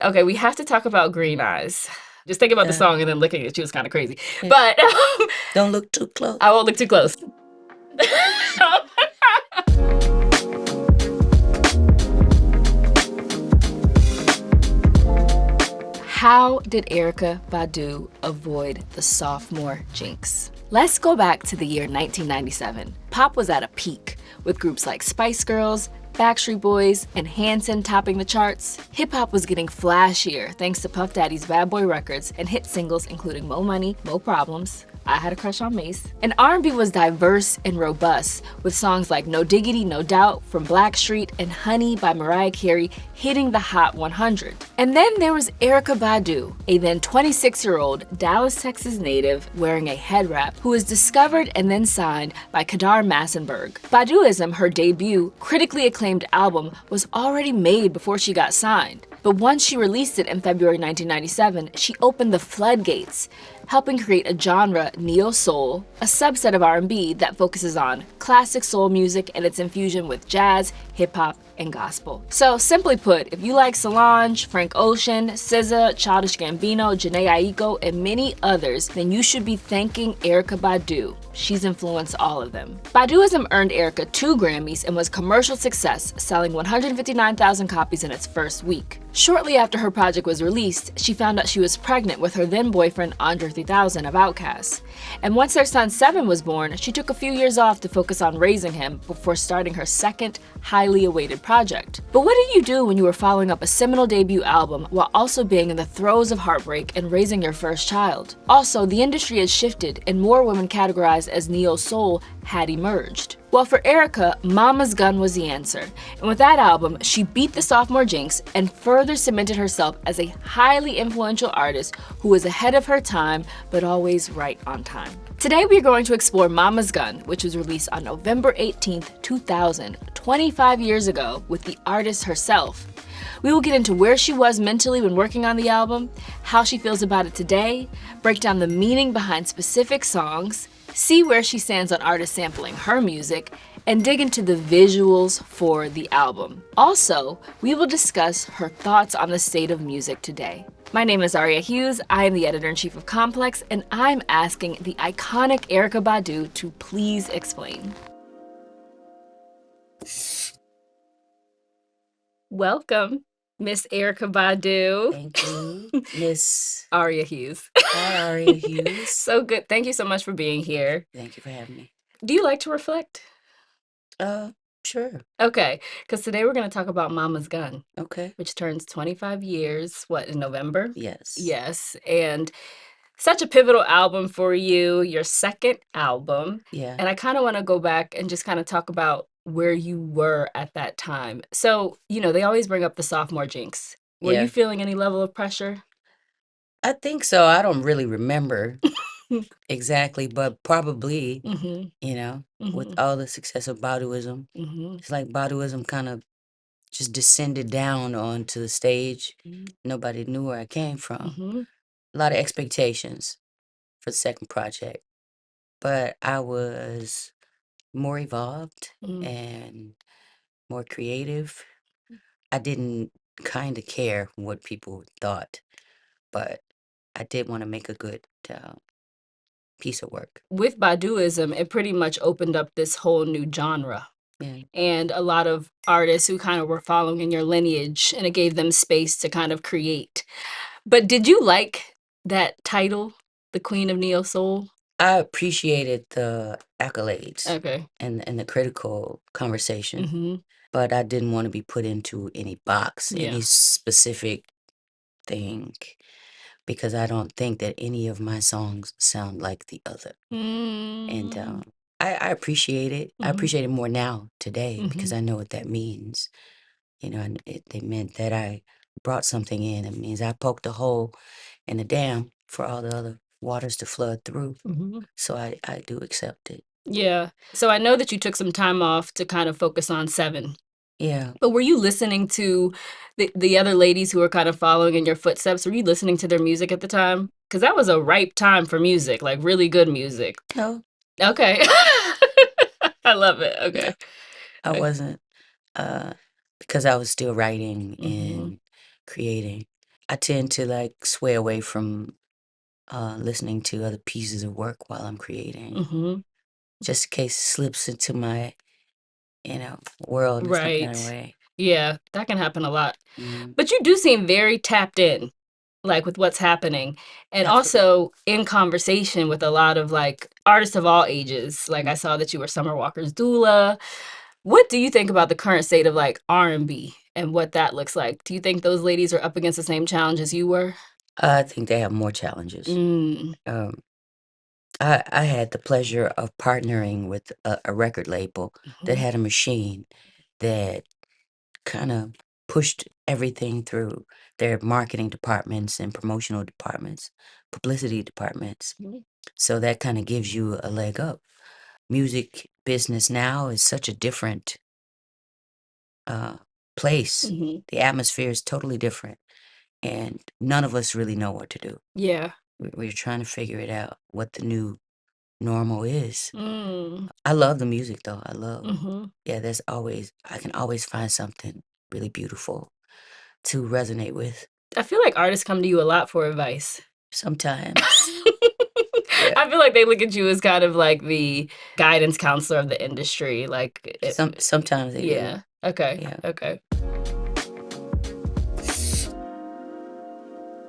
Okay, we have to talk about Green Eyes. Just think about the Uh, song and then looking at you is kind of crazy. yeah. But Don't look too close. I won't look too close. How did Erykah Badu avoid the sophomore jinx? Let's go back to the year 1997. Pop was at a peak, with groups like Spice Girls, Backstreet Boys, and Hanson topping the charts. Hip-hop was getting flashier thanks to Puff Daddy's Bad Boy records and hit singles including Mo Money, Mo Problems, I Had a Crush on Mace. And R&B was diverse and robust, with songs like No Diggity, No Doubt from Blackstreet and Honey by Mariah Carey hitting the Hot 100. And then there was Erykah Badu, a then 26-year-old Dallas, Texas native wearing a head wrap who was discovered and then signed by Kadar Massenberg. Baduizm, her debut, critically acclaimed album, was already made before she got signed. But once she released it in February 1997, she opened the floodgates, helping create a genre, neo-soul, a subset of R&B that focuses on classic soul music and its infusion with jazz, hip-hop, and gospel. So simply put, if you like Solange, Frank Ocean, SZA, Childish Gambino, Jhené Aiko, and many others, then you should be thanking Erykah Badu. She's influenced all of them. Baduizm earned Erykah 2 Grammys and was a commercial success, selling 159,000 copies in its first week. Shortly after her project was released, she found out she was pregnant with her then boyfriend Andre 3000 of Outkast. And once their son Seven was born, she took a few years off to focus on raising him before starting her second, highly awaited project. But what did you do when you were following up a seminal debut album while also being in the throes of heartbreak and raising your first child? Also, the industry has shifted and more women categorized as neo-soul had emerged. Well, for Erykah, Mama's Gun was the answer. And with that album, she beat the sophomore jinx and further cemented herself as a highly influential artist who was ahead of her time, but always right on time. Today, we are going to explore Mama's Gun, which was released on November 18th, 2000, 25 years ago, with the artist herself. We will get into where she was mentally when working on the album, how she feels about it today, break down the meaning behind specific songs, see where she stands on artists sampling her music, and dig into the visuals for the album. Also, we will discuss her thoughts on the state of music today. My name is Aria Hughes, I am the editor-in-chief of Complex, and I'm asking the iconic Erykah Badu to please explain. Welcome, Miss Erykah Badu. Thank you, Miss Aria Hughes. Aria Hughes. So good. Thank you so much for being here. Thank you for having me. Do you like to reflect? Sure. Okay, because today we're going to talk about Mama's Gun, Okay. which turns 25 years, in November? Yes. Yes, and such a pivotal album for you, your second album. Yeah. And I kind of want to go back and just kind of talk about where you were at that time. So, they always bring up the sophomore jinx. Were Yeah. you feeling any level of pressure? I think so. I don't really remember exactly, but probably, with all the success of Baduizm, it's like Baduizm kind of just descended down onto the stage. Nobody knew where I came from. A lot of expectations for the second project, but I was more evolved and more creative. I didn't kind of care what people thought, but I did want to make a good piece of work. With Baduizm, it pretty much opened up this whole new genre. Yeah. And a lot of artists who kind of were following in your lineage, and it gave them space to kind of create. But did you like that title, the Queen of Neo Soul? I appreciated the accolades Okay. and the critical conversation, but I didn't want to be put into any box, any specific thing, because I don't think that any of my songs sound like the other. And I appreciate it. I appreciate it more now today because I know what that means. And it meant that I brought something in. It means I poked a hole in the dam for all the other waters to flood through. So I do accept it. Yeah. So I know that you took some time off to kind of focus on Seven. Yeah. But were you listening to the other ladies who were kind of following in your footsteps? Were you listening to their music at the time? Because that was a ripe time for music, like really good music. No. Okay. I love it. Okay. I wasn't, because I was still writing and creating. I tend to like sway away from listening to other pieces of work while I'm creating, just in case it slips into my, world in some kind of Right. way. Yeah, that can happen a lot. Mhm. But you do seem very tapped in, like, with what's happening, and Absolutely. also in conversation with a lot of, like, artists of all ages. Like, Mm. I saw that you were Summer Walker's doula. What do you think about the current state of, like, R&B and what that looks like? Do you think those ladies are up against the same challenge as you were? I think they have more challenges. Mm. Um, I had the pleasure of partnering with a record label that Mhm. had a machine that kind of pushed everything through their marketing departments and promotional departments, publicity departments. Mhm. So that kind of gives you a leg up. Music business now is such a different uh, place. Mhm. The atmosphere is totally different, and none of us really know what to do. Yeah. We're trying to figure it out, what the new normal is. Mm. I love the music though. I love, Mhm. yeah, I can always find something really beautiful to resonate with. I feel like artists come to you a lot for advice. Sometimes, yeah. I feel like they look at you as kind of like the guidance counselor of the industry, like, Sometimes they do. yeah. Okay, Yeah. okay.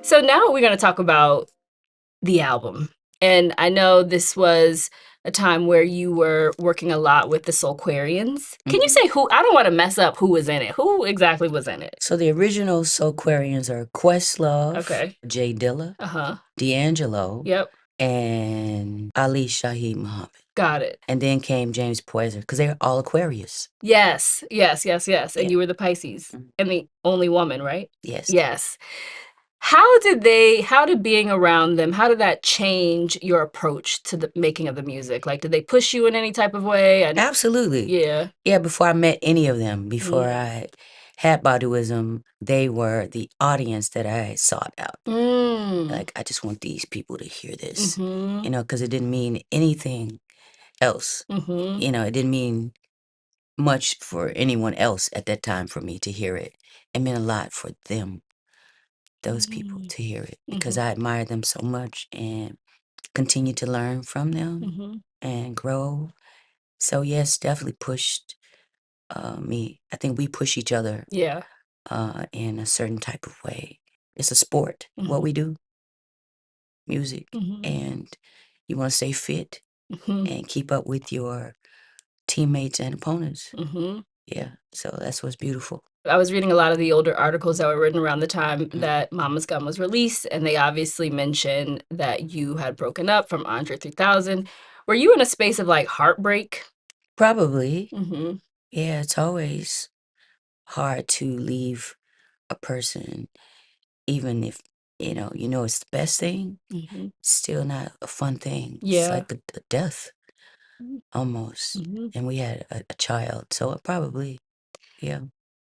So now we're gonna talk about the album, and I know this was a time where you were working a lot with the Soulquarians. Can you Mhm. say who? I don't wanna mess up who was in it. Who exactly was in it? So the original Soulquarians are Questlove, Okay. Jay Dilla, Uh-huh. D'Angelo, Yep. and Ali Shaheed Muhammad. Got it. And then came James Poyser because they're all Aquarius. Yes. Yes, yes, yes, and Yeah. you were the Pisces, Mhm. and the only woman, right? Yes. Yes. How did being around them, how did that change your approach to the making of the music? Like, did they push you in any type of way? And Absolutely. yeah. Yeah, before I met any of them, before Mm. I had Baduizm, they were the audience that I sought out. Mm. Like, I just want these people to hear this, Mhm. because it didn't mean anything else. Mhm. It didn't mean much for anyone else at that time for me to hear it. It meant a lot for them, those people, Mm. to hear it because Mhm. I admire them so much and continue to learn from them Mhm. and grow. So, yes, definitely pushed me. I think we push each other Yeah. in a certain type of way. It's a sport, what Mhm. we do, music, Mhm. and you want to stay fit Mhm. and keep up with your teammates and opponents. Mhm. Yeah, so that's what's beautiful. I was reading a lot of the older articles that were written around the time Mm. that Mama's Gun was released, and they obviously mentioned that you had broken up from Andre 3000. Were you in a space of, like, heartbreak? Probably, Mhm. yeah, it's always hard to leave a person, even if it's the best thing. Mhm. Still not a fun thing. It's Yeah. like a death almost. Mhm. And we had a child, so it probably, yeah.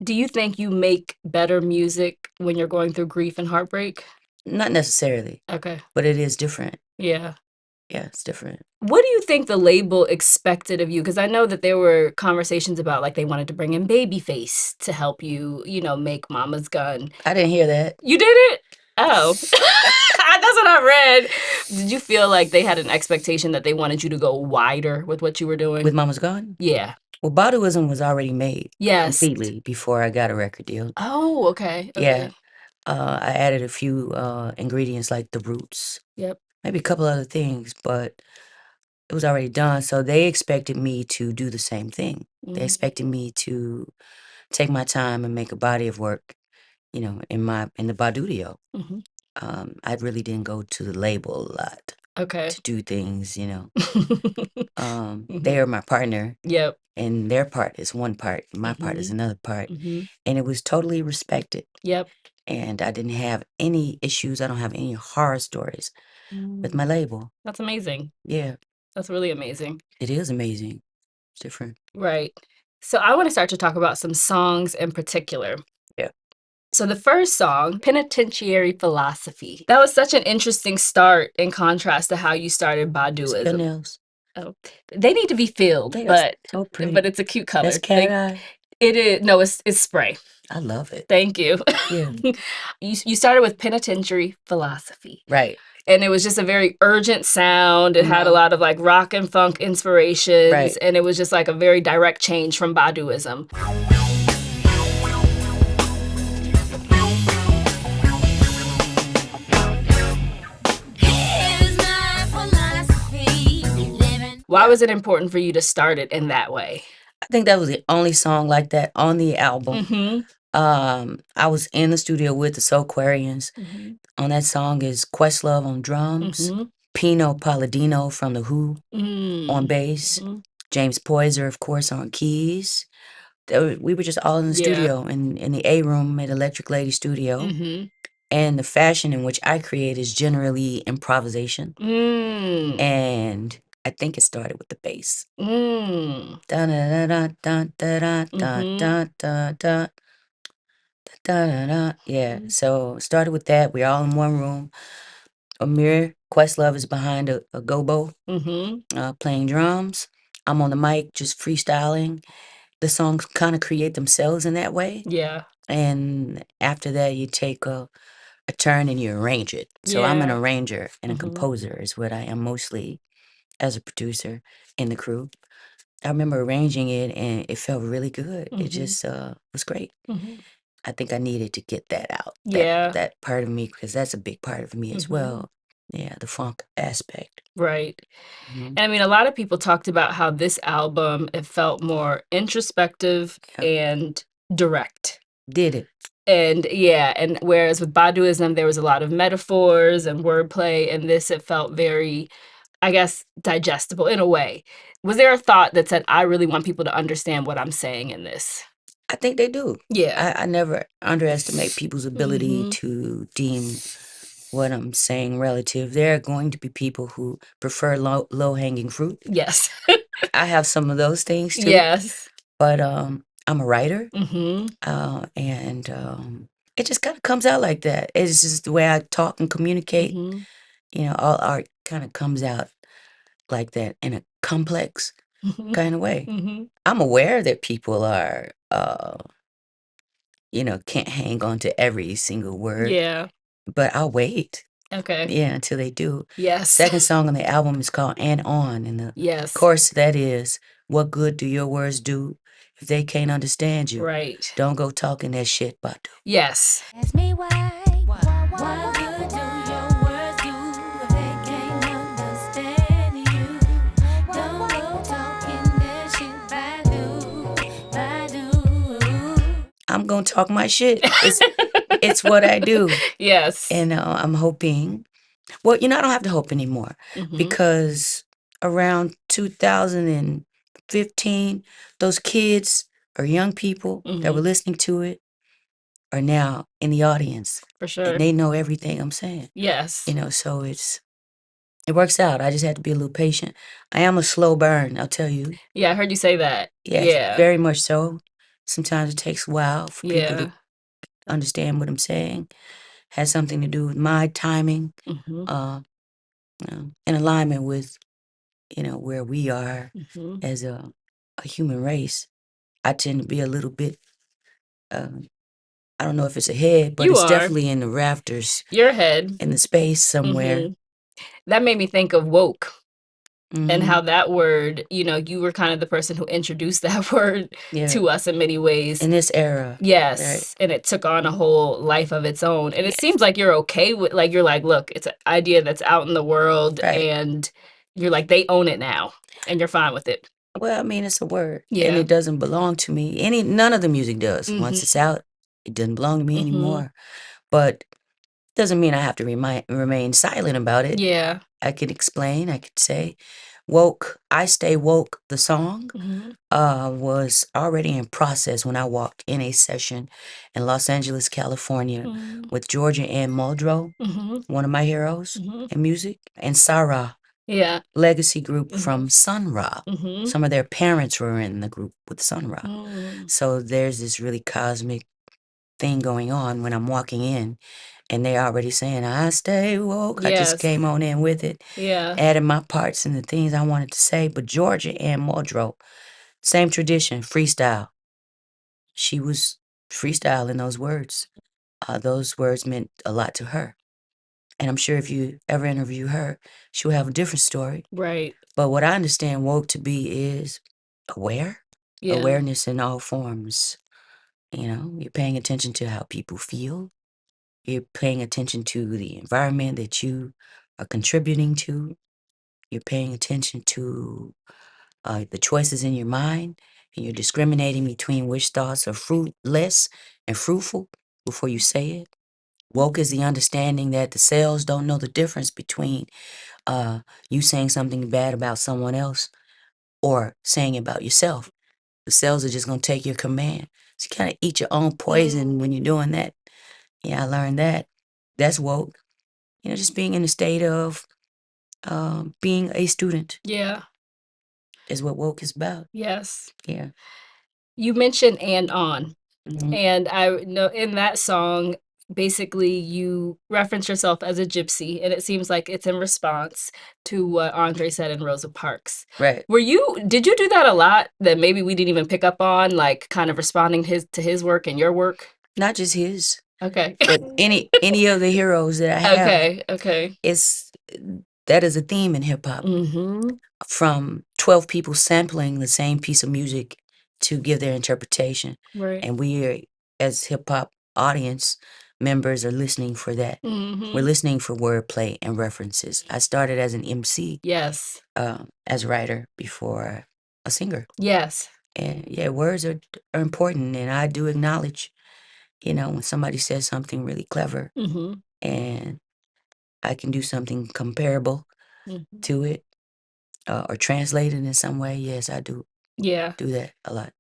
Do you think you make better music when you're going through grief and heartbreak? Not necessarily, Okay. but it is different. Yeah. Yeah, it's different. What do you think the label expected of you? Because I know that there were conversations about, like, they wanted to bring in Babyface to help you, make Mama's Gun. I didn't hear that. You did it? Oh. That's what I read. Did you feel like they had an expectation that they wanted you to go wider with what you were With doing? Mama's Gone? Yeah. Well, Baduizm was already made Yes. completely before I got a record deal. Oh, okay, Yeah, okay. I added a few ingredients like the roots, Yep. maybe a couple other things, but it was already done. So they expected me to do the same thing. They Mhm. expected me to take my time and make a body of work, in the Badudio. Mhm. I really didn't go to the label a lot Okay. to do things. They Mhm. are my partner, Yep. and their part is one part, my part is Mhm. another part, Mhm. and it was totally respected. Yep. And I didn't have any issues. I don't have any horror stories with my Mm. label. That's amazing. Yeah, That's really amazing. it is amazing. It's different. Right. So I wanna start to talk about some songs in particular. Yeah. So the first song, Penitentiary Philosophy. That was such an interesting start in contrast to how you started It's your Baduizm. nails. Oh, they need to be filled, They are but so but pretty. it's a cute That's color. cat eye. It is no, it's spray. I love it. Thank you. Yeah. You started with Penitentiary Philosophy. Right. And it was just a very urgent sound. It had a lot of like rock and funk inspirations. Right. And it was just like a very direct change from Baduizm. Why was it important for you to start it in that way? I think that was the only song like that on the album. I was in the studio with the Soulquarians. On that song is Questlove on drums, Pino Palladino from The Who on bass, James Poyser, of course, on keys. We were just all in the studio in the A room at Electric Lady Studio. And the fashion in which I create is generally improvisation. And I think it started with the bass. Yeah, so started with that. We're all in one room. Amir Questlove is behind a gobo, playing drums. I'm on the mic, just freestyling. The songs kind of create themselves in that way. Yeah. And after that, you take a turn and you arrange it. So I'm an arranger and a composer is what I am mostly as a producer in the crew. I remember arranging it and it felt really good. It just was great. I think I needed to get that out. That part of me, because that's a big part of me as well. Yeah, the funk aspect. Right. And I mean, a lot of people talked about how this album, it felt more introspective and direct. Did it. And and whereas with Baduizm, there was a lot of metaphors and wordplay, and this, it felt very, I guess, digestible in a way. Was there a thought that said, I really want people to understand what I'm saying in this? I think they do. Yeah. I never underestimate people's ability to deem what I'm saying relative. There are going to be people who prefer low-hanging fruit. Yes. I have some of those things too. Yes. But I'm a writer. And it just kind of comes out like that. It's just the way I talk and communicate. You know, all art kind of comes out like that in a complex kind of way. I'm aware that people are, you know, can't hang on to every single word. Yeah. But I'll wait. Okay. Yeah, until they do. Yes. Second song on the album is called And On. And the chorus that is, what good do your words do if they can't understand you? Right. Don't go talking that shit, Badu. Yes. Ask me why. What good do your words do if they can't understand you? Don't go talking that shit, Badu. I'm gonna talk my shit. It's what I do. Yes. And I'm hoping, well, you know, I don't have to hope anymore because around 2015, those kids or young people that were listening to it are now in the audience. For sure. And they know everything I'm saying. Yes. You know, so it works out. I just have to be a little patient. I am a slow burn, I'll tell you. Yeah, I heard you say that. Yes, Yeah. very much so. Sometimes it takes a while for people to Yeah. understand what I'm saying. Has something to do with my timing, in alignment with, you know, where we are as a human race. I tend to be a little bit, I don't know if it's ahead, but it's definitely in the rafters. Your head. In the space somewhere. That made me think of woke. And how that word, you know, you were kind of the person who introduced that word to us in many ways. In this era. Yes. Right. And it took on a whole life of its own. And it seems like you're okay with, like, you're like, look, it's an idea that's out in the world. Right. And you're like, they own it now. And you're fine with it. Well, I mean, it's a word. Yeah. And it doesn't belong to me. None of the music does. Once it's out, it doesn't belong to me anymore. But doesn't mean I have to remain silent about it. Yeah. I could explain. I could say, woke. I Stay Woke. The song was already in process when I walked in a session in Los Angeles, California, with Georgia Ann Muldrow, one of my heroes in music, and Sarah. Yeah. Legacy group from Sun Ra. Some of their parents were in the group with Sun Ra. So there's this really cosmic thing going on when I'm walking in. And they already saying, I stay woke. Yes. I just came on in with it. Yeah. Added my parts and the things I wanted to say. But Georgia Ann Muldrow, same tradition, freestyle. She was freestyle in those words. Those words meant a lot to her. And I'm sure if you ever interview her, she'll have a different story. Right. But what I understand woke to be is aware. Yeah. Awareness in all forms. You know, you're paying attention to how people feel. You're paying attention to the environment that you are contributing to. You're paying attention to the choices in your mind, and you're discriminating between which thoughts are fruitless and fruitful before you say it. Woke is the understanding that the cells don't know the difference between you saying something bad about someone else or saying about yourself. The cells are just going to take your command. So you kind of eat your own poison when you're doing that. Yeah, I learned that. That's woke. You know, just being in a state of being a student. Yeah. Is what woke is about. Yes. Yeah. You mentioned "And On." Mm-hmm. And I know in that song, basically you reference yourself as a gypsy, and it seems like it's in response to what Andre said in Rosa Parks. Right. Did you do that a lot that maybe we didn't even pick up on, like kind of responding to his work and your work? Not just his. Okay. But any of the heroes that I have. Okay. That is a theme in hip hop. Mm-hmm. From 12 people sampling the same piece of music to give their interpretation. Right. And we are, as hip hop audience members, are listening for that. Mm-hmm. We're listening for wordplay and references. I started as an MC. Yes. As a writer before a singer. Yes. And yeah, words are important, and I do acknowledge, you know, when somebody says something really clever, Mm-hmm. and I can do something comparable to it, or translate it in some way. Yes, I do. Yeah. Do that a lot.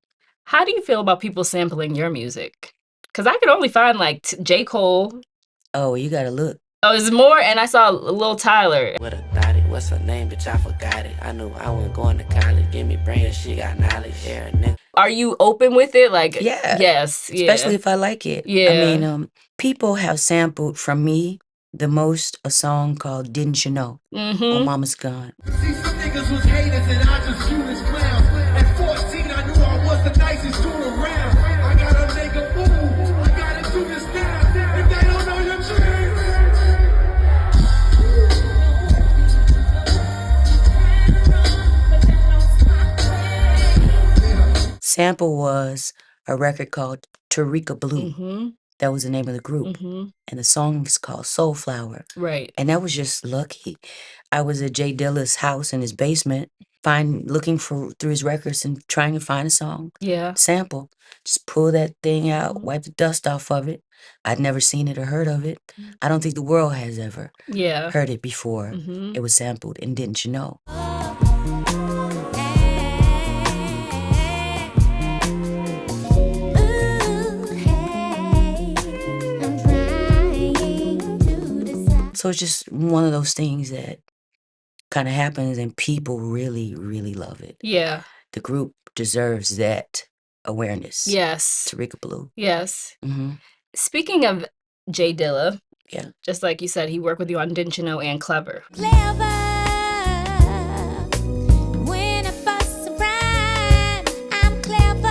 How do you feel about people sampling your music? Because I could only find like J. Cole. Oh, you gotta look. Oh, is more? And I saw Lil Tyler. What a thotty, what's her name, bitch, I forgot it. I knew I wasn't going to college, give me brain, she got knowledge, yeah, nigga. Are you open with it? Like, yeah. Yes. Yeah. Especially if I like it. Yeah. I mean, people have sampled from me the most a song called Didn't You Know? On Mama's Gun. See, some niggas was haters and I just shoot as clowns. At 14, I knew I was the nicest dude around. I gotta make a move, I gotta do this now. If they don't know your tricks. Sample was a record called Erykah Badu. That was the name of the group. And the song is called Soulflower. Right. And that was just lucky. I was at Jay Dilla's house in his basement, looking through his records and trying to find a song. Yeah. Sample. Just pull that thing out, wipe the dust off of it. I'd never seen it or heard of it. I don't think the world has ever heard it before. It was sampled, and Didn't You Know? So it's just one of those things that kind of happens and people really, really love it. Yeah. The group deserves that awareness. Yes. Erykah Badu. Yes. Mm-hmm. Speaking of Jay Dilla, yeah, just like you said, he worked with you on Didn't You Know and Clever. Clever. When I fuss around, I'm clever.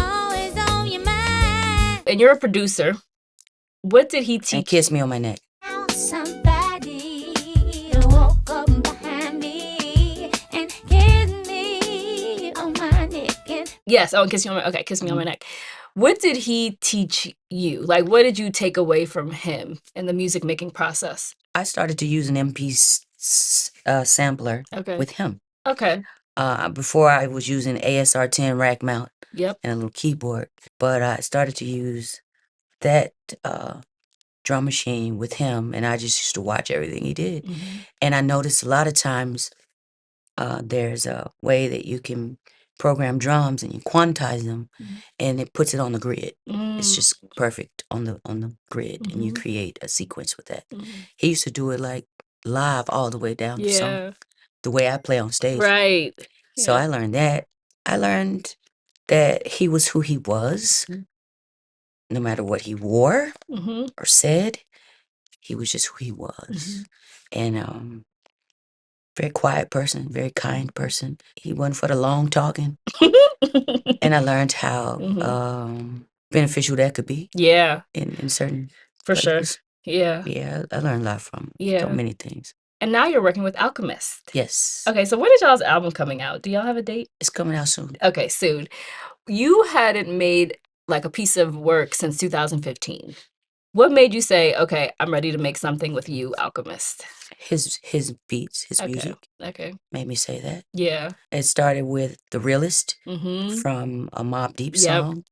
Always on your mind. And you're a producer. What did he teach? And Kiss Me on My Neck. Somebody to walk up behind me and kiss me on my neck. Yes. Oh, and Kiss Me on My Kiss Me on My Neck. What did he teach you? Like, what did you take away from him in the music making process? I started to use an MP sampler with him. Okay. Before I was using ASR 10 rack mount. Yep. And a little keyboard. But I started to use that drum machine with him, and I just used to watch everything he did. And I noticed a lot of times there's a way that you can program drums and you quantize them, and it puts it on the grid. It's just perfect on the grid, and you create a sequence with that. He used to do it like live all the way down to song, the way I play on stage. Right. So I learned that. I learned that he was who he was. No matter what he wore or said, he was just who he was. And very quiet person, very kind person. He wasn't for the long talking. And I learned how beneficial that could be. Yeah. In certain For places. sure. Yeah. Yeah, I learned a lot from Yeah. so many things. And now you're working with Alchemist. Yes. Okay, so when is y'all's album coming out? Do y'all have a date? It's coming out soon. Okay, soon. You hadn't made like a piece of work since 2015. What made you say, okay, I'm ready to make something with you, Alchemist? His beats, his music made me say that. Yeah. It started with The Realist Mm-hmm. from a Mobb Deep Yep. song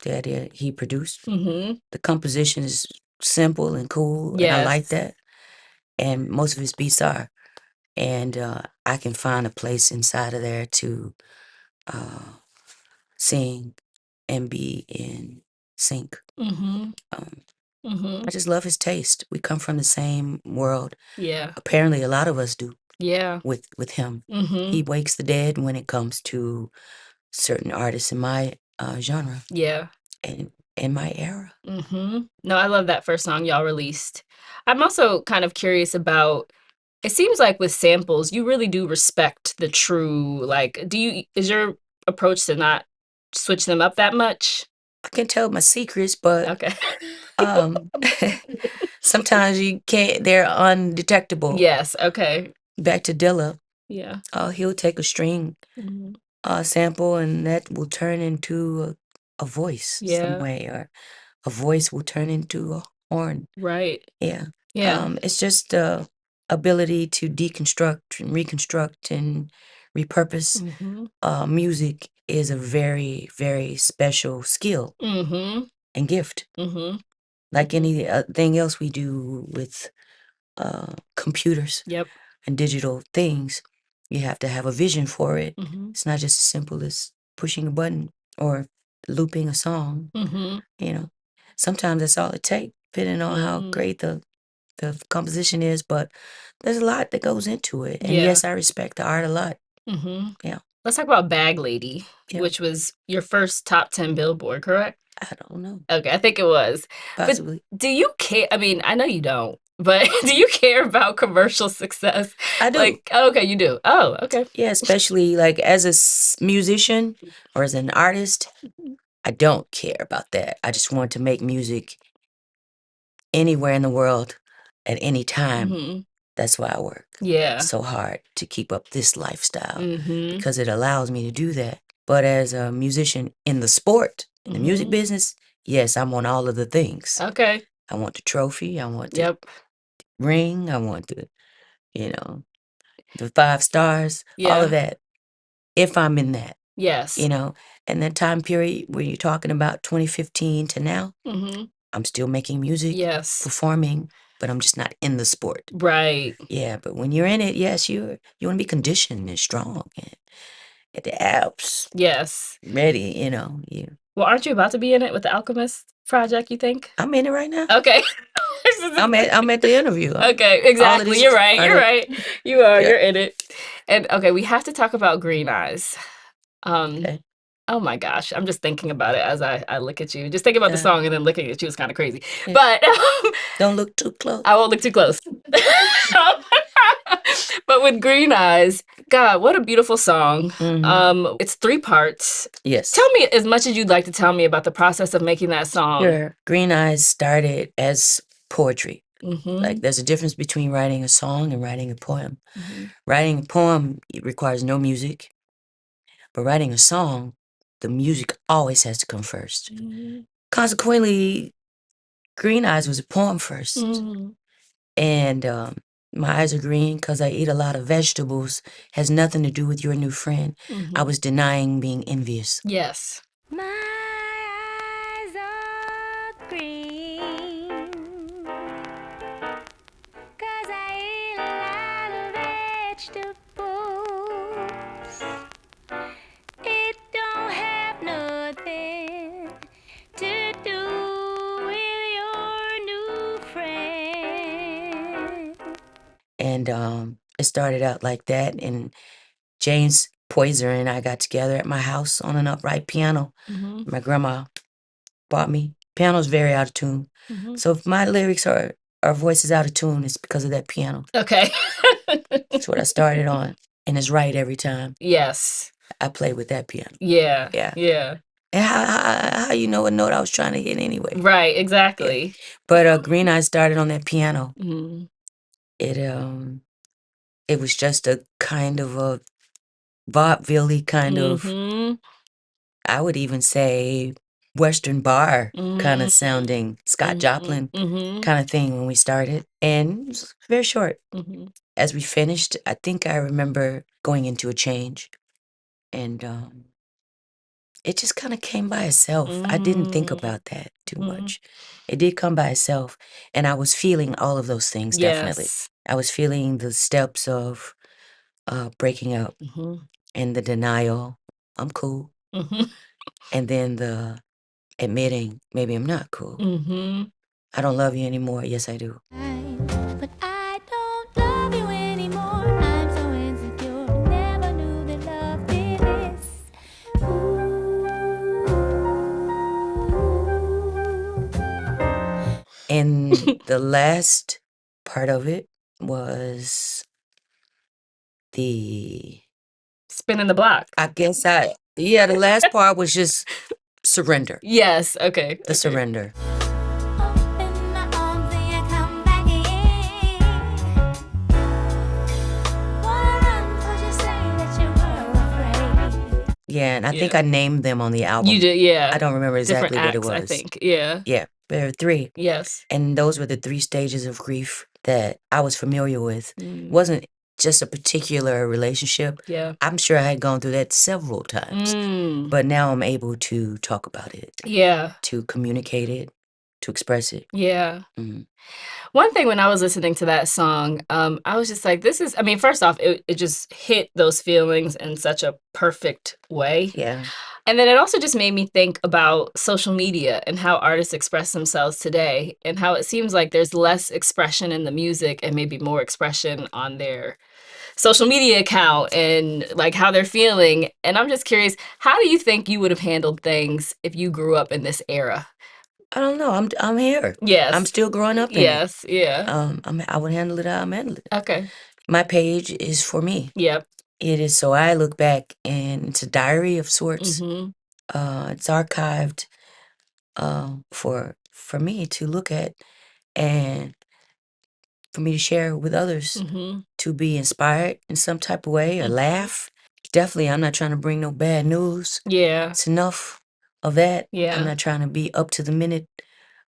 that he produced. Mm-hmm. The composition is simple and cool, Yes. and I like that. And most of his beats are. And I can find a place inside of there to sing and be in sync. Mm-hmm. Mm-hmm. I just love his taste. We come from the same world. Yeah. Apparently, a lot of us do. Yeah. With him, Mm-hmm. he wakes the dead when it comes to certain artists in my genre. Yeah. And in my era. Mm-hmm. No, I love that first song y'all released. I'm also kind of curious about. It seems like with samples, you really do respect the true. Like, is your approach to not switch them up that much? I can tell my secrets, but Okay. sometimes you can't. They're undetectable. Yes. Okay. Back to Dilla. Yeah. He'll take a string sample, and that will turn into a voice some way, or a voice will turn into a horn. Right. Yeah. Yeah. It's just the ability to deconstruct and reconstruct and repurpose. Mm-hmm. Music is a very, very special skill and gift. Mm-hmm. Like anything else we do with computers and digital things, you have to have a vision for it. It's not just as simple as pushing a button or looping a song. You know, sometimes that's all it takes, depending on how great the composition is. But there's a lot that goes into it, and yes, I respect the art a lot. Yeah. Let's talk about Bag Lady, which was your first top 10 Billboard, correct? I don't know. Okay, I think it was. Possibly. But do you care? I mean, I know you don't, but do you care about commercial success? I do. Like, okay, you do. Oh, okay. Yeah, especially like as a musician or as an artist, I don't care about that. I just want to make music anywhere in the world at any time. That's why I work so hard to keep up this lifestyle because it allows me to do that. But as a musician in the sport, in the music business, yes, I'm on all of the things. Okay. I want the trophy. I want the ring. I want the, the 5 stars, all of that. If I'm in that. Yes. And that time period where you're talking about 2015 to now, I'm still making music, performing, but I'm just not in the sport. Right. Yeah, but when you're in it, yes, you want to be conditioned and strong and at the abs. Yes. Ready, Well, aren't you about to be in it with the Alchemist project, you think? I'm in it right now. Okay. I'm at the interview. Okay, exactly. You're right. You're right. You are. You're in it. And okay, we have to talk about Green Eyes. Okay. Oh my gosh, I'm just thinking about it as I look at you. Just thinking about the song and then looking at you is kind of crazy. Yeah. But don't look too close. I won't look too close. But with Green Eyes, God, what a beautiful song. It's 3 parts. Yes. Tell me as much as you'd like to tell me about the process of making that song. Sure. Green Eyes started as poetry. Like there's a difference between writing a song and writing a poem. Writing a poem requires no music, but writing a song, the music always has to come first. Consequently, Green Eyes was a poem first. And my eyes are green because I eat a lot of vegetables. Has nothing to do with your new friend. I was denying being envious. Yes. My eyes are green 'cause I eat a lot of vegetables. It don't have nothing to do with your new friend. And it started out like that. And James Poyser and I got together at my house on an upright piano. My grandma bought me. Piano's very out of tune. So if my lyrics or voice is out of tune, it's because of that piano. Okay. That's what I started on. And it's right every time. Yes. I play with that piano. Yeah. Yeah. Yeah. And how you know what note I was trying to hit anyway? Right, exactly. Yeah. But Green Eye started on that piano. Mm-hmm. It was just a kind of a vaudeville-y kind of, I would even say Western bar kind of sounding, Scott Joplin kind of thing when we started. And it was very short. As we finished, I think I remember going into a change. And it just kind of came by itself. I didn't think about that too much. It did come by itself. And I was feeling all of those things, definitely. Yes. I was feeling the steps of breaking up and the denial. I'm cool. And then the admitting, maybe I'm not cool. I don't love you anymore. Yes, I do. But I don't love you anymore. I'm so insecure. Never knew that love did this. And the last part of it was the Spinning the block. the last part was just surrender. Yes. Okay. The surrender. Open my arms and you come back in. Wanna run 'cause you say that you were afraid. Yeah, and I think I named them on the album. You did, yeah. I don't remember exactly Different what it acts, was. I think. Yeah. Yeah, there are 3. Yes. And those were the 3 stages of grief that I was familiar with. Wasn't just a particular relationship. Yeah. I'm sure I had gone through that several times. But now I'm able to talk about it, Yeah. to communicate it, to express it. Yeah. One thing when I was listening to that song, I was just like, first off, it just hit those feelings in such a perfect way. Yeah. And then it also just made me think about social media and how artists express themselves today and how it seems like there's less expression in the music and maybe more expression on their social media account and like how they're feeling. And I'm just curious, how do you think you would have handled things if you grew up in this era? I don't know. I'm here. Yes. I'm still growing up in it. Yes, yeah. I would handle it how I'm handling it. Okay. My page is for me. Yep. It is so I look back and it's a diary of sorts. It's archived for me to look at and for me to share with others, to be inspired in some type of way or laugh. Definitely, I'm not trying to bring no bad news. Yeah. It's enough of that. Yeah. I'm not trying to be up to the minute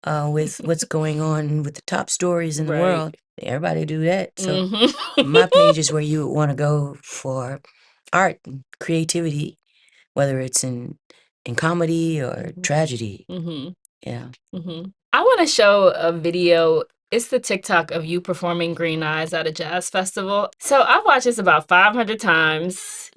with what's going on with the top stories in the Right. world. Everybody do that. So my page is where you want to go for art and creativity, whether it's in comedy or tragedy. Yeah. I want to show a video. It's the TikTok of you performing Green Eyes at a jazz festival. So I've watched this about 500 times.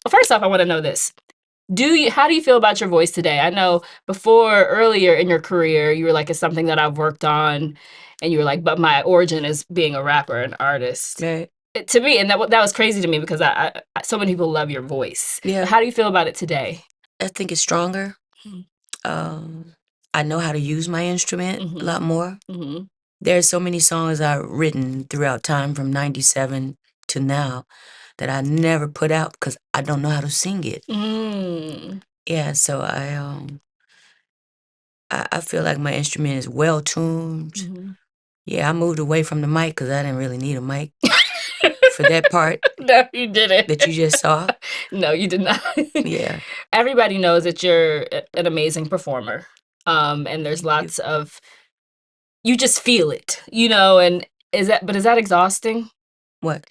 First off, I want to know this. How do you feel about your voice today? I know earlier in your career, you were like, it's something that I've worked on. And you were like, but my origin is being a rapper, an artist. Right. To me, and that was crazy to me because I so many people love your voice. Yeah. How do you feel about it today? I think it's stronger. I know how to use my instrument a lot more. There's so many songs I've written throughout time from 97 to now that I never put out because I don't know how to sing it. Yeah, so I feel like my instrument is well tuned. Yeah, I moved away from the mic because I didn't really need a mic for that part. No, you didn't. That you just saw. No, you did not. Yeah. Everybody knows that you're an amazing performer. And there's lots of, you just feel it, and is that exhausting? What?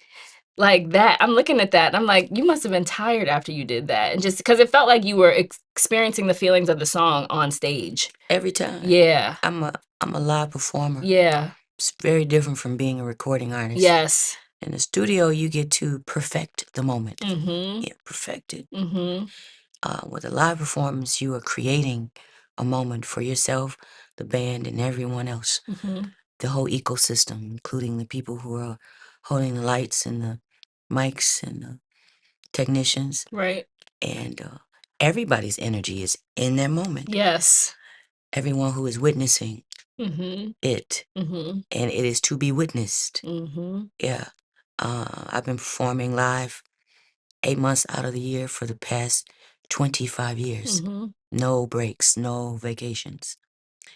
Like that, I'm looking at that and I'm like, you must have been tired after you did that. And just because it felt like you were experiencing the feelings of the song on stage. Every time. Yeah. I'm a live performer. Yeah. It's very different from being a recording artist. Yes. In the studio, you get to perfect the moment. Mm-hmm. Yeah, perfect it. Mm-hmm. With a live performance, you are creating a moment for yourself, the band, and everyone else. the whole ecosystem, including the people who are holding the lights and the mics and the technicians. Right. And everybody's energy is in their moment. Yes. Everyone who is witnessing Mm-hmm. it, Mm-hmm. and it is to be witnessed. Mm-hmm. Yeah. I've been performing live 8 months out of the year for the past 25 years. Mm-hmm. No breaks, no vacations,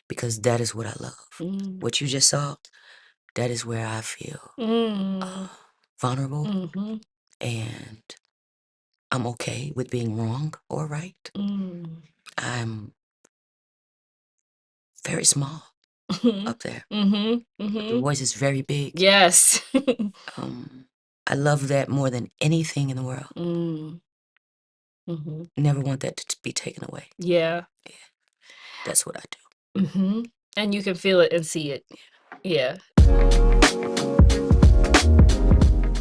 because that is what I love. Mm. What you just saw, that is where I feel Mm. vulnerable, Mm-hmm. and I'm okay with being wrong or right. Mm. I'm very small Mm-hmm. up there. Mm-hmm. The Mm-hmm. voice is very big. Yes. I love that more than anything in the world. Mm. Mm-hmm. Never want that to be taken away. Yeah. That's what I do. Mm-hmm. And you can feel it and see it. Yeah.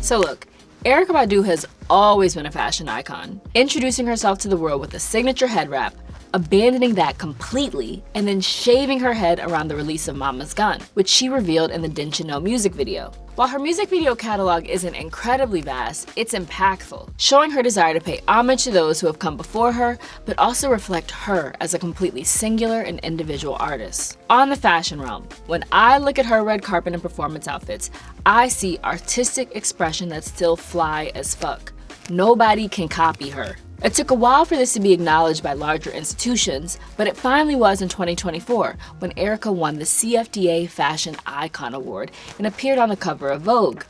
So look, Erykah Badu has always been a fashion icon, introducing herself to the world with a signature head wrap, abandoning that completely, and then shaving her head around the release of Mama's Gun, which she revealed in the Didn't You Know music video. While her music video catalog isn't incredibly vast, it's impactful, showing her desire to pay homage to those who have come before her, but also reflect her as a completely singular and individual artist. On the fashion realm, when I look at her red carpet and performance outfits, I see artistic expression that's still fly as fuck. Nobody can copy her. It took a while for this to be acknowledged by larger institutions, but it finally was in 2024 when Erykah won the CFDA Fashion Icon Award and appeared on the cover of Vogue.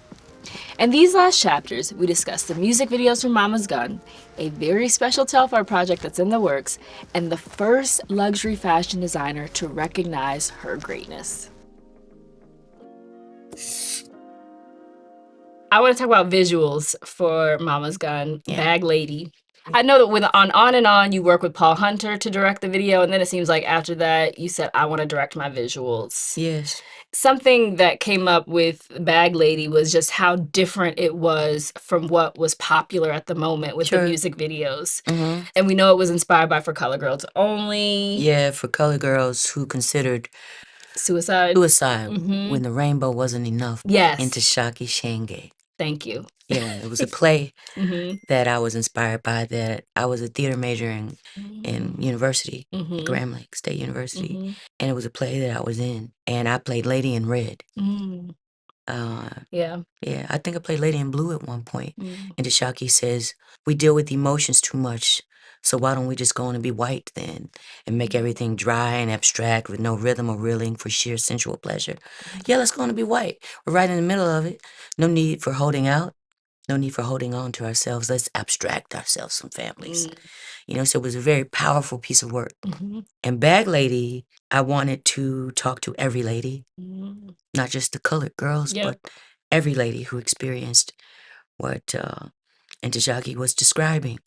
In these last chapters, we discussed the music videos for Mama's Gun, a very special Telfar project that's in the works, and the first luxury fashion designer to recognize her greatness. I want to talk about visuals for Mama's Gun, Bag Lady. I know that with On and On, you work with Paul Hunter to direct the video, and then it seems like after that, you said, I want to direct my visuals. Yes. Something that came up with Bag Lady was just how different it was from what was popular at the moment with the music videos. Mm-hmm. And we know it was inspired by For Color Girls Only. Yeah, For Color Girls who considered Suicide. When the rainbow wasn't enough. Yes. Into Shaki Shenge. Thank you. Yeah, it was a play that I was inspired by. That I was a theater major in university, at Grand Lake State University, and it was a play that I was in, and I played Lady in Red. Yeah. I think I played Lady in Blue at one point. And Tashaki says, we deal with emotions too much, so why don't we just go on and be white then and make everything dry and abstract with no rhythm or reeling for sheer sensual pleasure? Yeah, let's go on and be white. We're right in the middle of it. No need for holding out. No need for holding on to ourselves. Let's abstract ourselves from families. You know, so it was a very powerful piece of work. And Bag Lady, I wanted to talk to every lady, not just the colored girls, but every lady who experienced what Ntozake was describing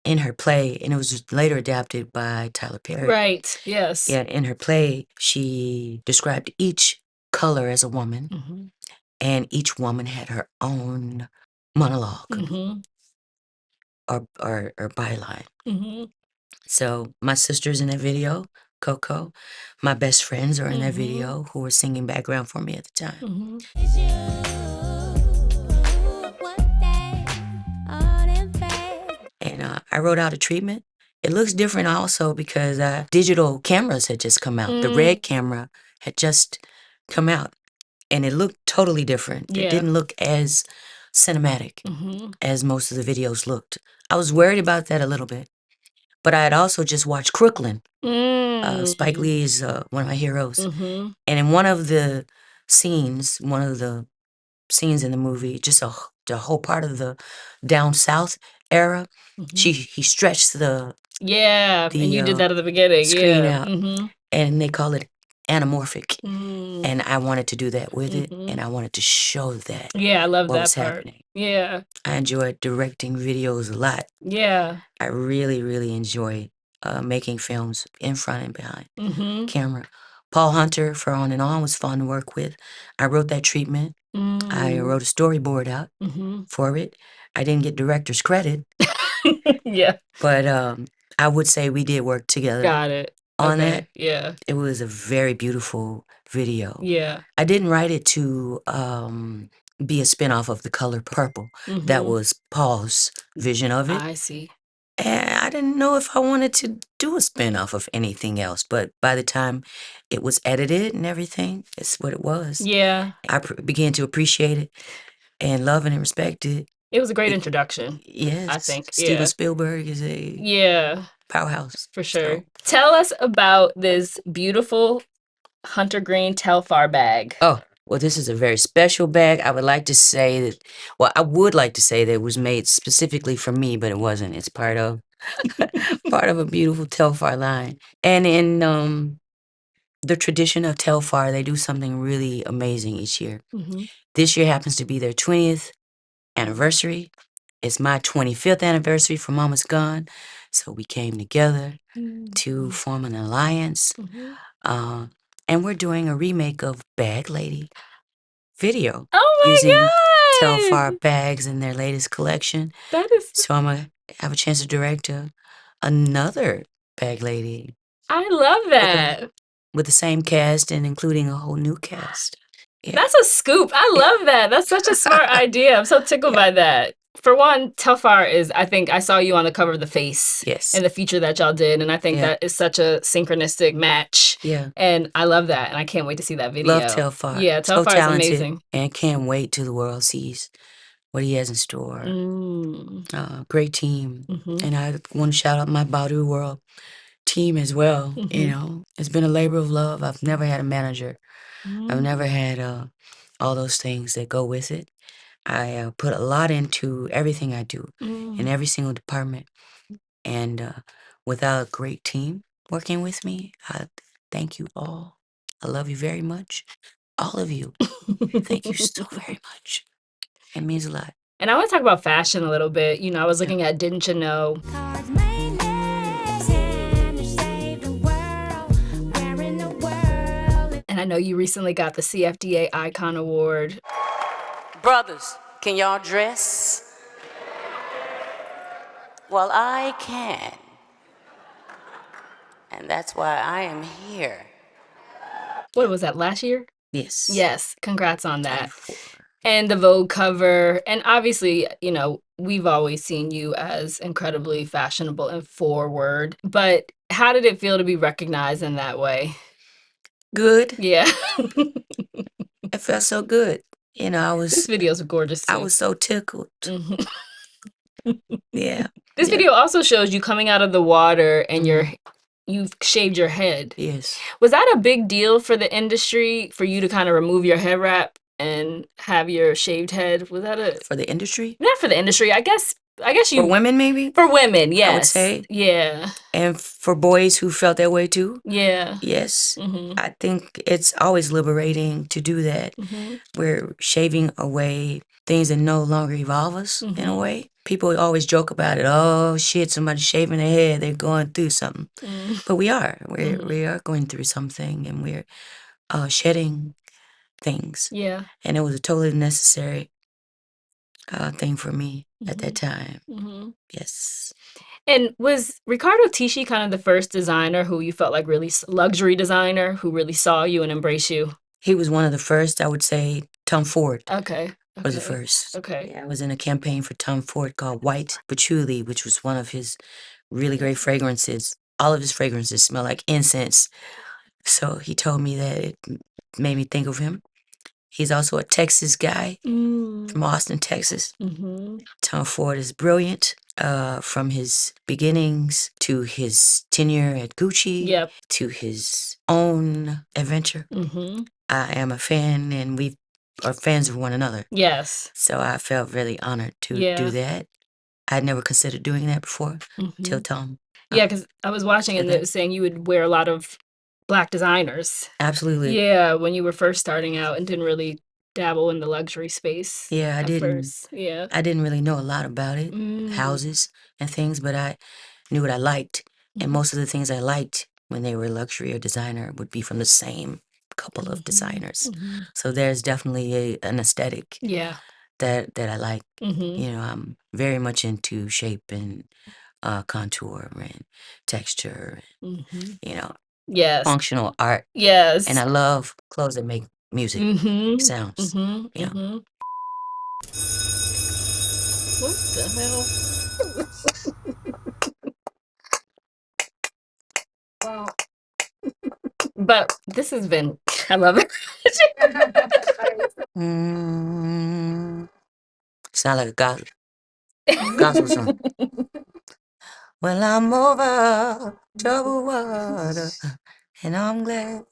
in her play. And it was later adapted by Tyler Perry. Right, yes. Yeah, in her play, she described each color as a woman, and each woman had her own monologue or byline. So my sister's in that video, Coco. My best friends are in that video who were singing background for me at the time. And I wrote out a treatment. It looks different also because digital cameras had just come out. The red camera had just come out, and it looked totally different. It didn't look as cinematic as most of the videos looked. I was worried about that a little bit. But I had also just watched Crooklyn, Spike Lee's one of my heroes. And in one of the scenes in the movie, just the whole part of the down south era, he stretched the and you did that at the beginning. Screen out, and they call it anamorphic. And I wanted to do that with it, and I wanted to show that. Yeah, I love what that was part. happening. Yeah. I enjoyed directing videos a lot. Yeah. I really, really enjoy making films in front and behind camera. Paul Hunter for On and On was fun to work with. I wrote that treatment. I wrote a storyboard out for it. I didn't get director's credit. Yeah. But I would say we did work together. Got it. on that. Yeah. It was a very beautiful video. Yeah. I didn't write it to be a spinoff of The Color Purple. That was Paul's vision of it. I see. And I didn't know if I wanted to do a spinoff of anything else. But by the time it was edited and everything, it's what it was. Yeah. I began to appreciate it and love it and respect it. It was a great introduction. Yes. I think. Steven Yeah. Spielberg is a powerhouse. For sure. So. Tell us about this beautiful hunter green Telfar bag. Oh, well, this is a very special bag. I would like to say that, it was made specifically for me, but it wasn't. It's part of a beautiful Telfar line. And in the tradition of Telfar, they do something really amazing each year. This year happens to be their 20th anniversary. It's my 25th anniversary for Mama's Gone. So we came together to form an alliance. And we're doing a remake of Bag Lady video. Oh my using God! Telfar bags in their latest collection. That is... So I'm going to have a chance to direct another Bag Lady. I love that. With the same cast and including a whole new cast. Yeah. That's a scoop. I love that. That's such a smart idea. I'm so tickled by that. For one, Telfar is, I think I saw you on the cover of The Face. Yes. And the feature that y'all did. And I think that is such a synchronistic match. Yeah. And I love that. And I can't wait to see that video. Love Telfar. Yeah, Telfar is amazing. And can't wait till the world sees what he has in store. Great team. And I want to shout out my Badu World team as well. You know, it's been a labor of love. I've never had a manager. I've never had all those things that go with it. I put a lot into everything I do in every single department. And without a great team working with me, I thank you all. I love you very much. All of you. Thank you so very much. It means a lot. And I want to talk about fashion a little bit. You know, I was looking at Didn't You Know? And I know you recently got the CFDA Icon Award. Brothers, can y'all dress? Well, I can. And that's why I am here. What was that, last year? Yes. Yes, congrats on that. And the Vogue cover. And obviously, you know, we've always seen you as incredibly fashionable and forward. But how did it feel to be recognized in that way? Good. Yeah. It felt so good. You know, This video's gorgeous too. I was so tickled. Yeah. This video also shows you coming out of the water and you've shaved your head. Yes. Was that a big deal for the industry for you to kind of remove your head wrap and have your shaved head? Was that for the industry? Not for the industry. I guess you... For women, maybe? For women, yes. I would say. Yeah. And for boys who felt that way too? Yeah. Yes. I think it's always liberating to do that. We're shaving away things that no longer evolve us in a way. People always joke about it. Oh, shit, somebody's shaving their head. They're going through something. But we are. We are going through something, and we're shedding things. Yeah. And it was a totally necessary thing for me at that time. Yes. And was Riccardo Tisci kind of the first designer who you felt like really luxury designer who really saw you and embraced you? He was one of the first. I would say Tom Ford. Okay. Was the first. Okay. Yeah, I was in a campaign for Tom Ford called White Patchouli, which was one of his really great fragrances. All of his fragrances smell like incense. So he told me that it made me think of him. He's also a Texas guy from Austin, Texas. Tom Ford is brilliant from his beginnings to his tenure at Gucci to his own adventure. I am a fan, and we are fans of one another. Yes. So I felt really honored to do that. I'd never considered doing that before till Tom. Yeah, because I was watching and it was saying you would wear a lot of Black designers. Absolutely. Yeah, when you were first starting out and didn't really dabble in the luxury space. Yeah, I didn't. First. Yeah. I didn't really know a lot about it, houses and things, but I knew what I liked. And most of the things I liked when they were luxury or designer would be from the same couple of designers. So there's definitely an aesthetic that I like. You know, I'm very much into shape and contour and texture. You know, Yes. functional art. Yes. And I love clothes that make music sounds. Yeah. What the hell? Wow. But this has been, I love it. Sound like a gospel song. Well, I'm over troubled water, and I'm glad.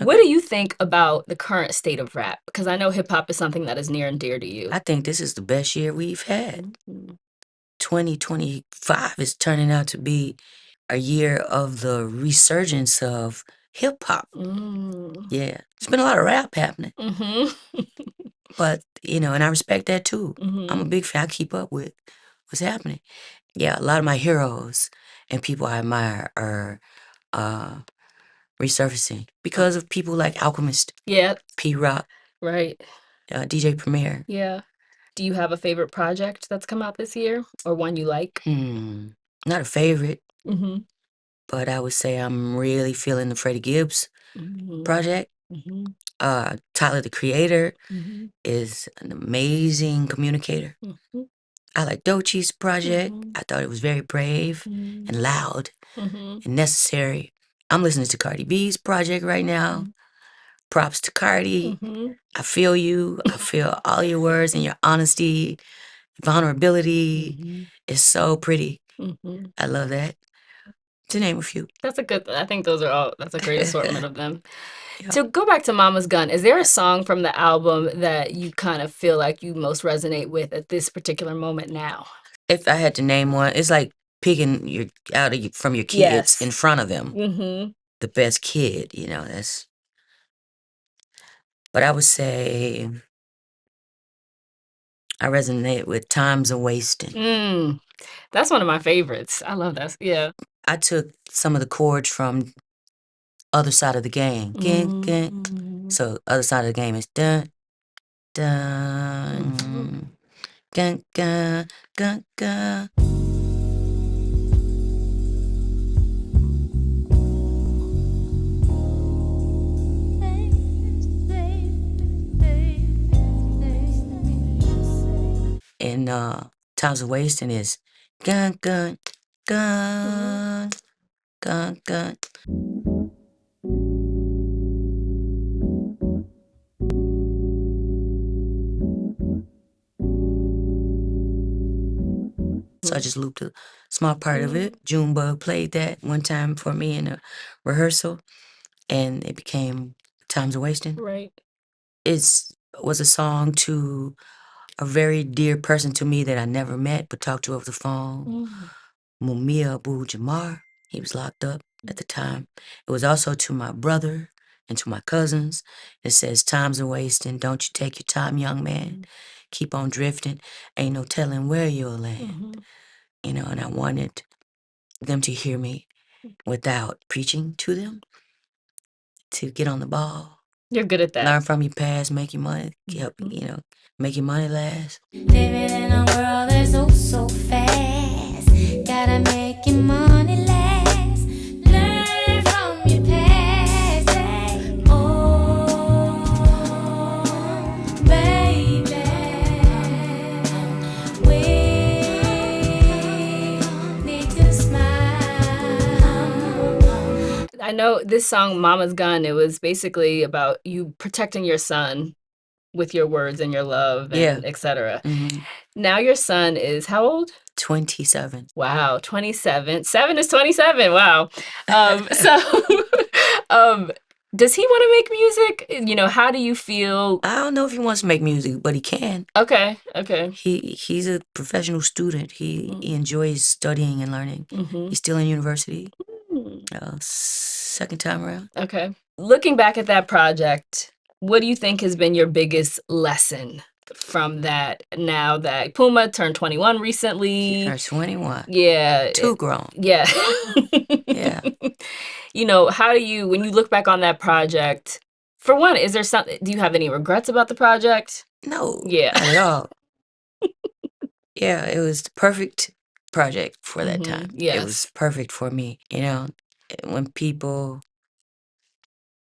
What do you think about the current state of rap? Because I know hip hop is something that is near and dear to you. I think this is the best year we've had. 2025 is turning out to be a year of the resurgence of hip hop. Yeah, there's been a lot of rap happening. But, and I respect that too. I'm a big fan. I keep up with what's happening. Yeah, a lot of my heroes and people I admire are resurfacing because of people like Alchemist. Yeah. P-Rock. Right. DJ Premier. Yeah. Do you have a favorite project that's come out this year or one you like? Not a favorite, but I would say I'm really feeling the Freddie Gibbs project. Tyler, the Creator, is an amazing communicator. I like Doechie's project. I thought it was very brave and loud and necessary. I'm listening to Cardi B's project right now. Props to Cardi. I feel you. I feel all your words and your honesty, vulnerability. It's so pretty. I love that. To name a few. That's a good, I think those are all, that's a great assortment of them. To go back to Mama's Gun, is there a song from the album that you kind of feel like you most resonate with at this particular moment now? If I had to name one, it's like picking from your kids in front of them. The best kid, that's. But I would say I resonate with Time's a Wasting. That's one of my favorites. I love that. Yeah. I took some of the chords from Other Side of the Game. So Other Side of the Game is dun, dun, gun, gun, gun, gun. And Times of Wasting is gun, gun, gun, gun, gun. So I just looped a small part of it. Junebug played that one time for me in a rehearsal, and it became Times of Wasting. Right. It was a song to a very dear person to me that I never met but talked to over the phone. Mumia Abu-Jamar. He was locked up at the time. It was also to my brother and to my cousins. It says, time's a wasting. Don't you take your time, young man. Keep on drifting. Ain't no telling where you'll land. And I wanted them to hear me without preaching to them, to get on the ball. You're good at that. Learn from your past, make your money, make your money last. Living in a world that's so fast. Gotta make your money last. Learn from your past. Oh, baby, we need to smile. I know this song, Mama's Gun, it was basically about you protecting your son with your words and your love and etc. Now your son is how old? 27. Wow, 27. 7 is 27. Wow. Does he want to make music? How do you feel? I don't know if he wants to make music, but he can. Okay. He's a professional student. He enjoys studying and learning. He's still in university. Second time around. Okay. Looking back at that project, what do you think has been your biggest lesson from that now that Puma turned 21 recently? She turned 21. Yeah. Too grown. Yeah. Yeah. How do you, when you look back on that project, for one, is there something, do you have any regrets about the project? No. Yeah. Not at all. Yeah, it was the perfect project for that Mhm, time. yes. It was perfect for me. You know, when people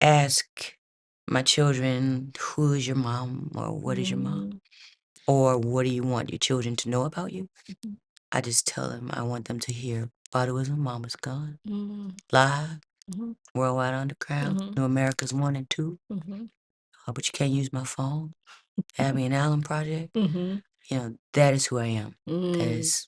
ask my children, who is your mom, or what is your mom, or what do you want your children to know about you, I just tell them I want them to hear Baduizm, Mama's Gone, live, Worldwide Underground, New America's 1 and 2, but you can't use my phone, Abby and Allen Project. You know, that is who I am. That is,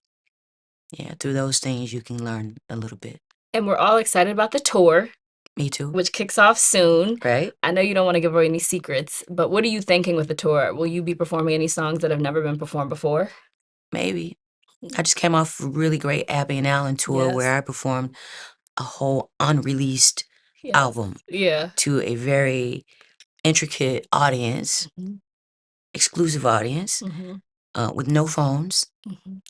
yeah, through those things you can learn a little bit. And we're all excited about the tour, Me too. which kicks off soon. Right? I know you don't want to give away any secrets, but what are you thinking with the tour? Will you be performing any songs that have never been performed before? Maybe. I just came off a really great Abby and Allen tour Yes. where I performed a whole unreleased album Yeah. to a very intricate audience, exclusive audience, with no phones.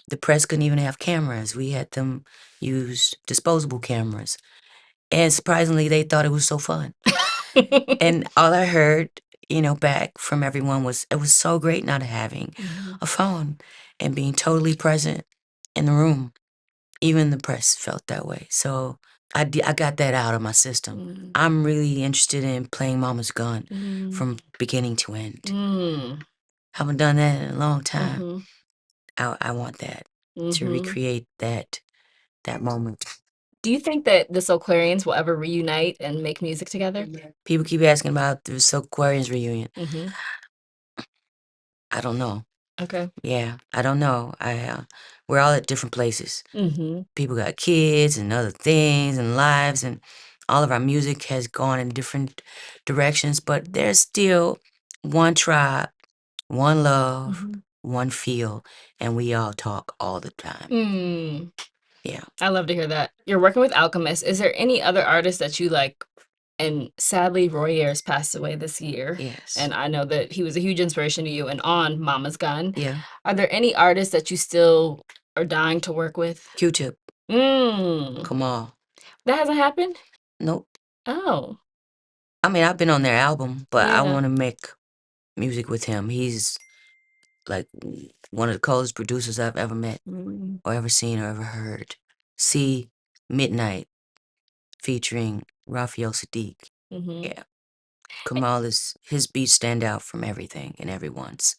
The press couldn't even have cameras. We had them use disposable cameras. And surprisingly, they thought it was so fun. And all I heard, you know, back from everyone was, it was so great not having a phone and being totally present in the room. Even the press felt that way. So I got that out of my system. I'm really interested in playing Mama's Gone from beginning to end. Haven't done that in a long time. I want that, to recreate that moment. Do you think that the Soulquarians will ever reunite and make music together? People keep asking about the Soulquarians reunion. I don't know. Okay. Yeah, I don't know. We're all at different places. People got kids and other things and lives, and all of our music has gone in different directions, but there's still one tribe, one love, one feel, and we all talk all the time. Yeah. I love to hear that. You're working with Alchemist. Is there any other artists that you like? And sadly, Roy Ayers passed away this year. Yes. And I know that he was a huge inspiration to you and on Mama's Gun. Yeah. Are there any artists that you still are dying to work with? Q-Tip. Come on. That hasn't happened? Nope. Oh. I mean, I've been on their album, but I Yeah. want to make music with him. He's like one of the coolest producers I've ever met or ever seen or ever heard. See Midnight featuring Raphael Sadiq. Yeah. Kamal his beats stand out from everything and everyone's.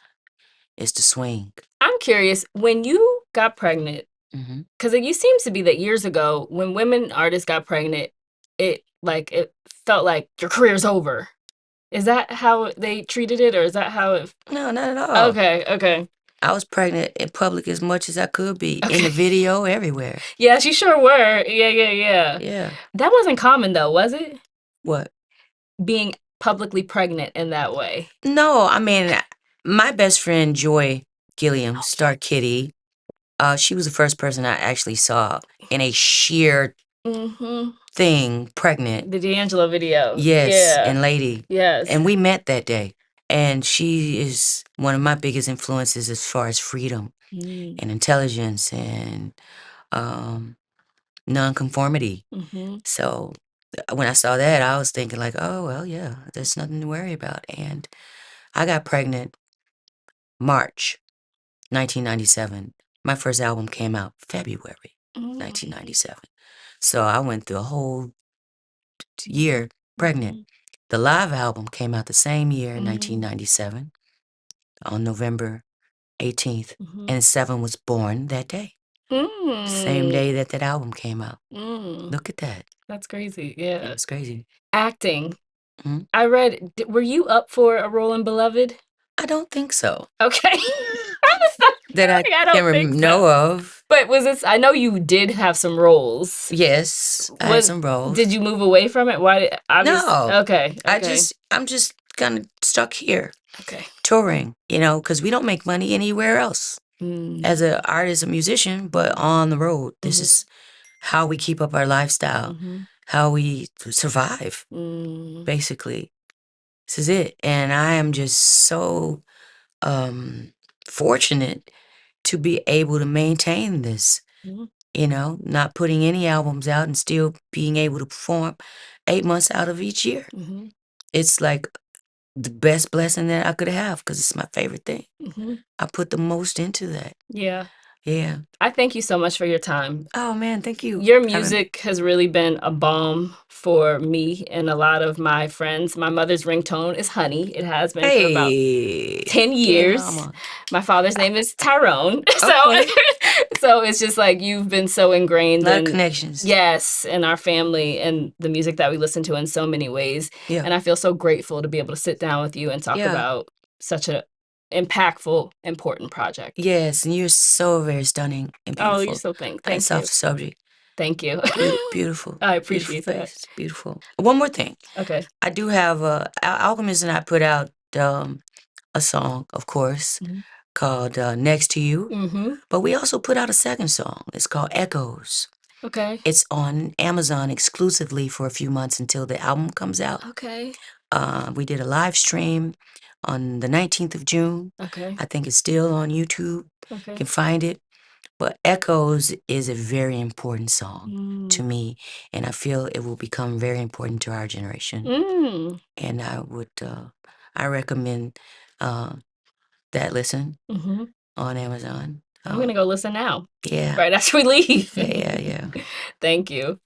It's the swing. I'm curious, when you got pregnant, because it seems to be that years ago, when women artists got pregnant, it felt like your career's over. Is that how they treated it, or is that how it? No, not at all. Okay. I was pregnant in public as much as I could be, in the video, everywhere. Yes, you sure were. Yeah. Yeah. That wasn't common though, was it? What? Being publicly pregnant in that way. No, I mean, my best friend Joy Gilliam, Star Kitty, she was the first person I actually saw in a sheer thing, pregnant. The D'Angelo video. Yes, Yeah. and Lady. Yes. And we met that day. And she is one of my biggest influences as far as freedom and intelligence and nonconformity. So when I saw that, I was thinking like, oh, well, yeah, there's nothing to worry about. And I got pregnant March 1997. My first album came out February 1997. So I went through a whole year pregnant. The live album came out the same year, 1997, on November 18th, and Seven was born that day. Same day that album came out. Look at that. That's crazy. Yeah. It's crazy. Acting. I read, were you up for a role in Beloved? I don't think so. Okay. That I can know of. But was this, I know you did have some roles. Yes, I had some roles. Did you move away from it? Why? No. Okay. I'm just kind of stuck here. Okay. Touring, you know, because we don't make money anywhere else as an artist, a musician, but on the road. This is how we keep up our lifestyle, how we survive, basically. This is it. And I am just so fortunate to be able to maintain this, you know, not putting any albums out and still being able to perform 8 months out of each year. It's like the best blessing that I could have because it's my favorite thing. I put the most into that. Yeah. Yeah. I thank you so much for your time. Oh, man, thank you. Your for having- music has really been a balm for me and a lot of my friends. My mother's ringtone is Honey. It has been for about Hey. 10 Yeah, years. mama. My father's name is Tyrone. Okay. So it's just like you've been so ingrained A lot of in connections. yes, in our family and the music that we listen to in so many ways. Yeah. And I feel so grateful to be able to sit down with you and talk Yeah. about such a impactful, important project. Yes, and you're so very stunning and beautiful. Oh, you're so thank That's you. off the subject. Thank you. Beautiful. I appreciate beautiful that. face. Beautiful. One more thing. Okay. I do have Alchemist and I put out a song, of course, called Next to You. Mm-hmm. But we also put out a second song. It's called Echoes. Okay. It's on Amazon exclusively for a few months until the album comes out. Okay. We did a live stream on the 19th of June. Okay. I think it's still on YouTube. Okay. You can find it. But Echoes is a very important song to me, and I feel it will become very important to our generation. And I recommend that listen on Amazon. I'm going to go listen now. Yeah. Right after we leave. Yeah. Thank you.